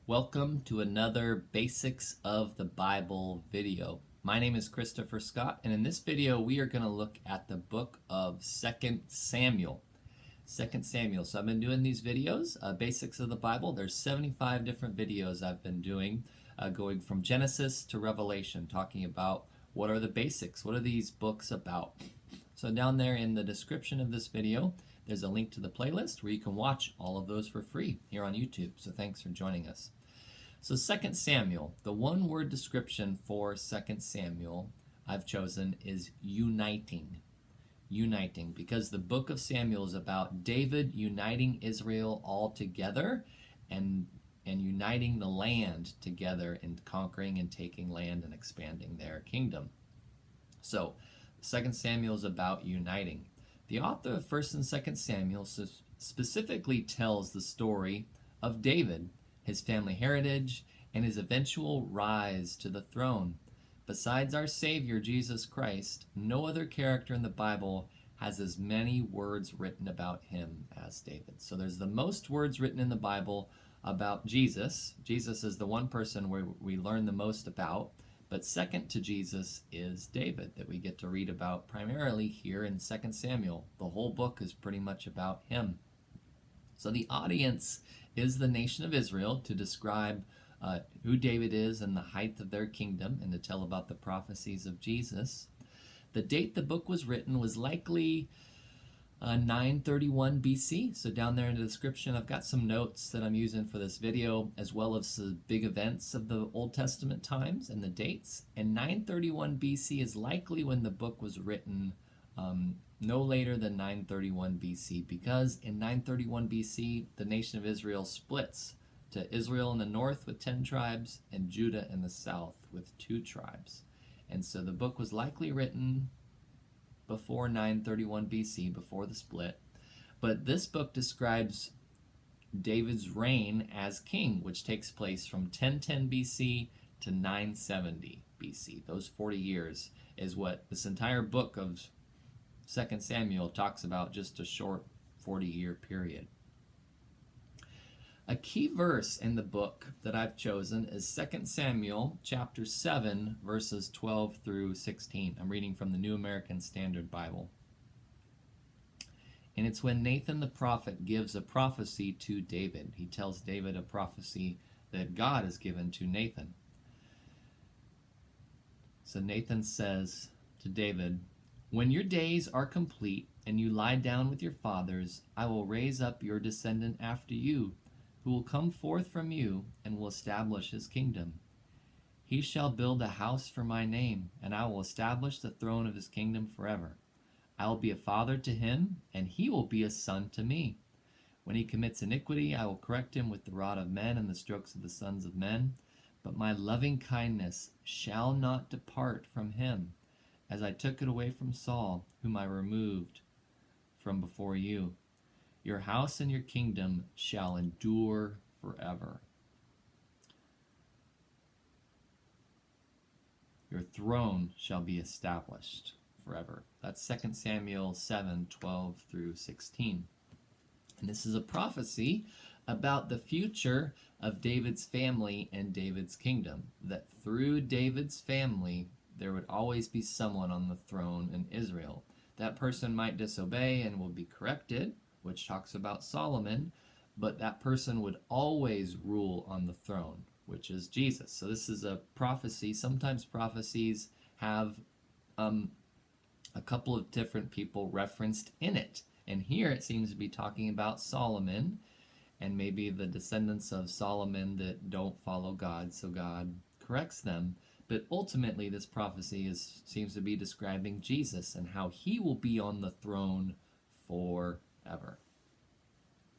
Welcome to another Basics of the Bible video. My name is Christopher Scott, and in this video we are going to look at the book of 2 Samuel. 2 Samuel. So I've been doing these videos, Basics of the Bible. There's 75 different videos I've been doing, going from Genesis to Revelation, talking about what are the basics, what are these books about. So down there in the description of this video, there's a link to the playlist where you can watch all of those for free here on YouTube. So thanks for joining us. So 2 Samuel, the one-word description for 2 Samuel I've chosen is uniting. Uniting, because the book of Samuel is about David uniting Israel all together and uniting the land together and conquering and taking land and expanding their kingdom. So 2 Samuel is about uniting. The author of 1 and 2 Samuel specifically tells the story of David, his family heritage, and his eventual rise to the throne. Besides our Savior, Jesus Christ, no other character in the Bible has as many words written about him as David. So there's the most words written in the Bible about Jesus. Jesus is the one person where we learn the most about. But second to Jesus is David, that we get to read about primarily here in 2 Samuel. The whole book is pretty much about him. So the audience is the nation of Israel to describe who David is and the height of their kingdom and to tell about the prophecies of Jesus. The date the book was written was likely 931 BC. So down there in the description, I've got some notes that I'm using for this video, as well as the big events of the Old Testament times and the dates. And 931 BC is likely when the book was written, no later than 931 BC, because in 931 BC, the nation of Israel splits to Israel in the north with 10 tribes and Judah in the south with 2 tribes. And so the book was likely written before 931 BC, before the split. But this book describes David's reign as king, which takes place from 1010 BC to 970 BC. Those 40 years is what this entire book of 2 Samuel talks about, just a short 40-year period. A key verse in the book that I've chosen is 2 Samuel chapter 7, verses 12 through 16. I'm reading from the New American Standard Bible. And it's when Nathan the prophet gives a prophecy to David. He tells David a prophecy that God has given to Nathan. So Nathan says to David, "When your days are complete and you lie down with your fathers, I will raise up your descendant after you, who will come forth from you and will establish his kingdom. He shall build a house for my name, and I will establish the throne of his kingdom forever. I will be a father to him, and he will be a son to me. When he commits iniquity, I will correct him with the rod of men and the strokes of the sons of men. But my loving kindness shall not depart from him, as I took it away from Saul, whom I removed from before you. Your house and your kingdom shall endure forever. Your throne shall be established forever." That's 2 Samuel 7, 12 through 16. And this is a prophecy about the future of David's family and David's kingdom, that through David's family there would always be someone on the throne in Israel. That person might disobey and will be corrected, which talks about Solomon, but that person would always rule on the throne, which is Jesus. So this is a prophecy. Sometimes prophecies have a couple of different people referenced in it. And here it seems to be talking about Solomon and maybe the descendants of Solomon that don't follow God, so God corrects them. But ultimately this prophecy seems to be describing Jesus and how he will be on the throne forever.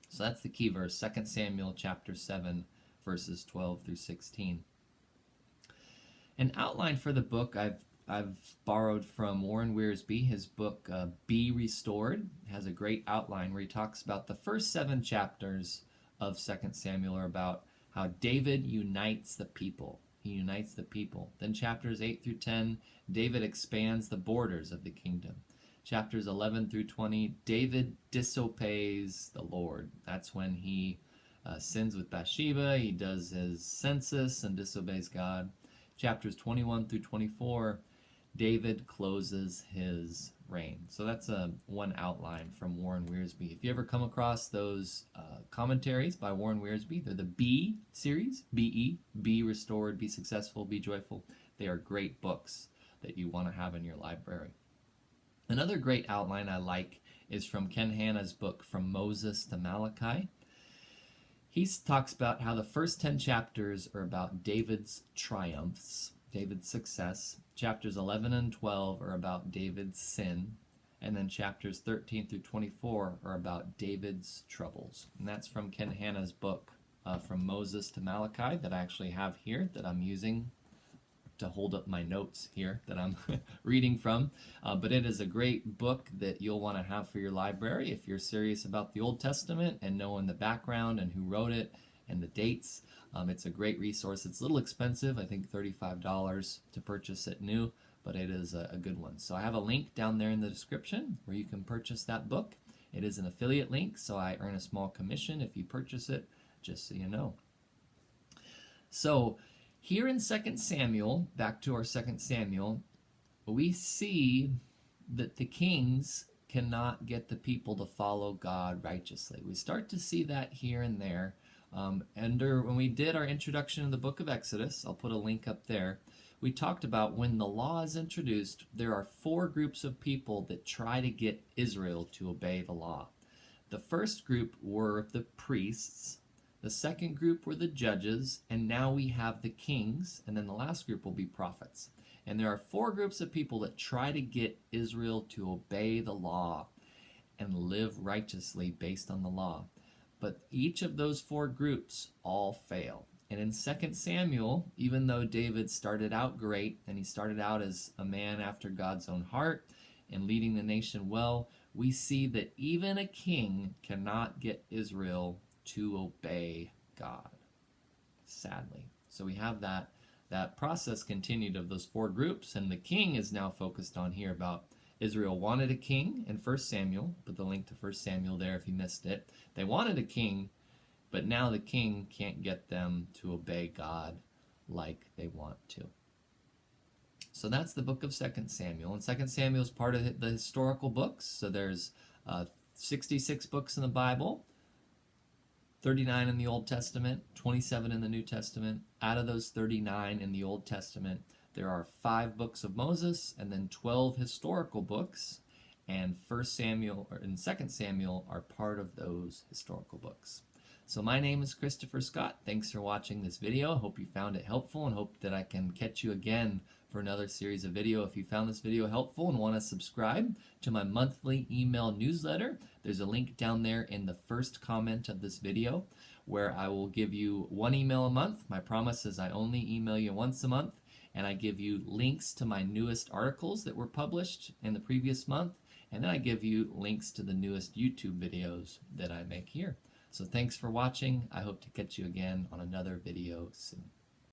So that's the key verse, 2 Samuel chapter 7, verses 12 through 16. An outline for the book I've borrowed from Warren Wiersbe. His book, Be Restored, has a great outline where he talks about the first 7 chapters of 2 Samuel are about how David unites the people. He unites the people. Then chapters 8 through 10, David expands the borders of the kingdom. Chapters 11 through 20, David disobeys the Lord. That's when he sins with Bathsheba. He does his census and disobeys God. Chapters 21 through 24, David closes his reign. So that's one outline from Warren Wiersbe. If you ever come across those commentaries by Warren Wiersbe, they're the B series, B-E, Be Restored, Be Successful, Be Joyful. They are great books that you want to have in your library. Another great outline I like is from Ken Hanna's book, From Moses to Malachi. He talks about how the first 10 chapters are about David's triumphs, David's success. Chapters 11 and 12 are about David's sin. And then chapters 13 through 24 are about David's troubles. And that's from Ken Hanna's book, From Moses to Malachi, that I actually have here, that I'm using to hold up my notes here that I'm reading from. But it is a great book that you'll want to have for your library if you're serious about the Old Testament and knowing the background and who wrote it and the dates. It's a great resource. It's a little expensive, I think $35 to purchase it new, but it is a good one. So I have a link down there in the description where you can purchase that book. It is an affiliate link, so I earn a small commission if you purchase it, just so you know. So here in 2 Samuel, back to our 2 Samuel, we see that the kings cannot get the people to follow God righteously. We start to see that here and there. When we did our introduction to the book of Exodus, I'll put a link up there, we talked about when the law is introduced, there are 4 groups of people that try to get Israel to obey the law. The first group were the priests. The second group were the judges, and now we have the kings, and then the last group will be prophets. And there are 4 groups of people that try to get Israel to obey the law and live righteously based on the law. But each of those 4 groups all fail. And in 2 Samuel, even though David started out great, and he started out as a man after God's own heart and leading the nation well, we see that even a king cannot get Israel to obey God, sadly. So we have that process continued of those 4 groups, and the king is now focused on here about Israel wanted a king in 1 Samuel. Put the link to 1 Samuel there if you missed it. They wanted a king, but now the king can't get them to obey God like they want to. So that's the book of 2 Samuel. And 2 Samuel is part of the historical books. So there's 66 books in the Bible, 39 in the Old Testament, 27 in the New Testament. Out of those 39 in the Old Testament, there are 5 books of Moses and then 12 historical books. And 1 Samuel and 2 Samuel are part of those historical books. So my name is Christopher Scott. Thanks for watching this video. I hope you found it helpful and hope that I can catch you again for another series of video. If you found this video helpful and want to subscribe to my monthly email newsletter, there's a link down there in the first comment of this video where I will give you 1 email a month. My promise is I only email you once a month, and I give you links to my newest articles that were published in the previous month, and then I give you links to the newest YouTube videos that I make here. So thanks for watching. I hope to catch you again on another video soon.